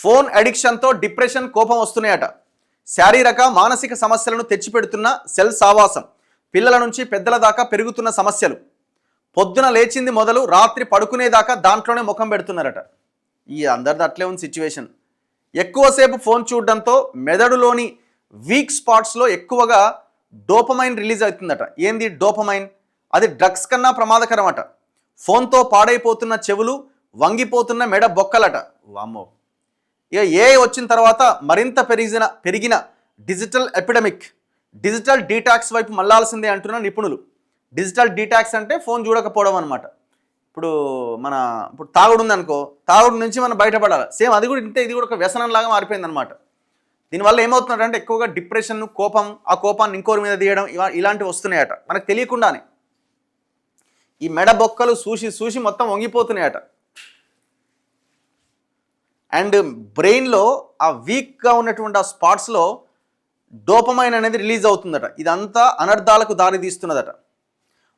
Phone అడిక్షన్తో depression, కోపం వస్తున్నాయట. శారీరక మానసిక సమస్యలను తెచ్చిపెడుతున్న సెల్ సావాసం. పిల్లల నుంచి పెద్దల దాకా పెరుగుతున్న సమస్యలు. పొద్దున లేచింది మొదలు రాత్రి పడుకునేదాకా దాంట్లోనే ముఖం పెడుతున్నారట. ఈ అందరిది అట్లే ఉంది సిచ్యువేషన్. ఎక్కువసేపు ఫోన్ చూడడంతో మెదడులోని వీక్ స్పాట్స్లో ఎక్కువగా డోపమైన్ రిలీజ్ అవుతుందట. ఏంది డోపమైన్? అది డ్రగ్స్ కన్నా ప్రమాదకరం అట. ఫోన్తో పాడైపోతున్న చెవులు, వంగిపోతున్న మెడ బొక్కలట. వామ్మో. ఇక ఏఐ వచ్చిన తర్వాత మరింత పెరిగిన డిజిటల్ ఎపిడమిక్, డిజిటల్ డీటాక్స్ వైపు మళ్లాల్సిందే అంటున్న నిపుణులు. డిజిటల్ డీటాక్స్ అంటే ఫోన్ చూడకపోవడం అనమాట. ఇప్పుడు తాగుడు ఉందనుకో, తాగుడు నుంచి మనం బయటపడాలి. సేమ్ అది కూడా ఇంతే, ఇది కూడా ఒక వ్యసనంలాగా మారిపోయింది అనమాట. దీనివల్ల ఏమవుతుందంటే ఎక్కువగా డిప్రెషన్, కోపం, ఆ కోపాన్ని ఇంకోరి మీద తీయడం, ఇలాంటివి వస్తున్నాయట మనకు తెలియకుండానే. ఈ మెడ బొక్కలు చూసి మొత్తం వంగిపోతున్నాయట. అండ్ బ్రెయిన్లో ఆ వీక్గా ఉన్నటువంటి ఆ స్పాట్స్లో డోపమైన్ అనేది రిలీజ్ అవుతుందట. ఇదంతా అనర్థాలకు దారి తీస్తున్నదట.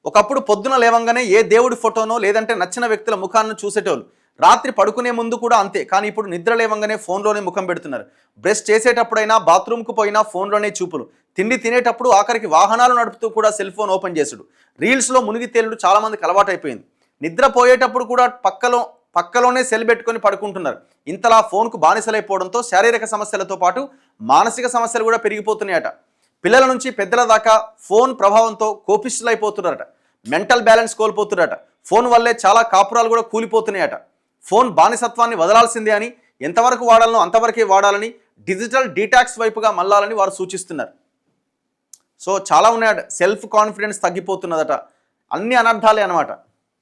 ఒకప్పుడు పొద్దున లేవంగానే ఏ దేవుడి ఫోటోనో లేదంటే నచ్చిన వ్యక్తుల ముఖాన్ని చూసేటోళ్ళు. రాత్రి పడుకునే ముందు కూడా అంతే. కానీ ఇప్పుడు నిద్ర లేవంగానే ఫోన్లోనే ముఖం పెడుతున్నారు. బ్రష్ చేసేటప్పుడైనా, బాత్రూమ్కు పోయినా ఫోన్లోనే చూపులు. తిండి తినేటప్పుడు, ఆఖరికి వాహనాలు నడుపుతూ కూడా సెల్ ఫోన్ ఓపెన్ చేసుడు. రీల్స్లో మునిగి తేలుడు చాలామందికి అలవాటైపోయింది. నిద్రపోయేటప్పుడు కూడా పక్కలోనే సెల్ పెట్టుకొని పడుకుంటున్నారు. ఇంతలా ఫోన్కు బానిసలైపోవడంతో శారీరక సమస్యలతో పాటు మానసిక సమస్యలు కూడా పెరిగిపోతున్నాయట. పిల్లల నుంచి పెద్దల దాకా ఫోన్ ప్రభావంతో కోపిష్ఠులైపోతున్నారట. మెంటల్ బ్యాలెన్స్ కోల్పోతున్నారట. ఫోన్ వల్లే చాలా కాపురాలు కూడా కూలిపోతున్నాయట. ఫోన్ బానిసత్వాన్ని వదలాల్సిందే అని, ఎంతవరకు వాడాలనో అంతవరకే వాడాలని, డిజిటల్ డీటాక్స్ వైపుగా మళ్ళాలని వారు సూచిస్తున్నారు. సో చాలా ఉన్నాయట. సెల్ఫ్ కాన్ఫిడెన్స్ తగ్గిపోతున్నదట. అన్ని అనర్థాలే అన్నమాట.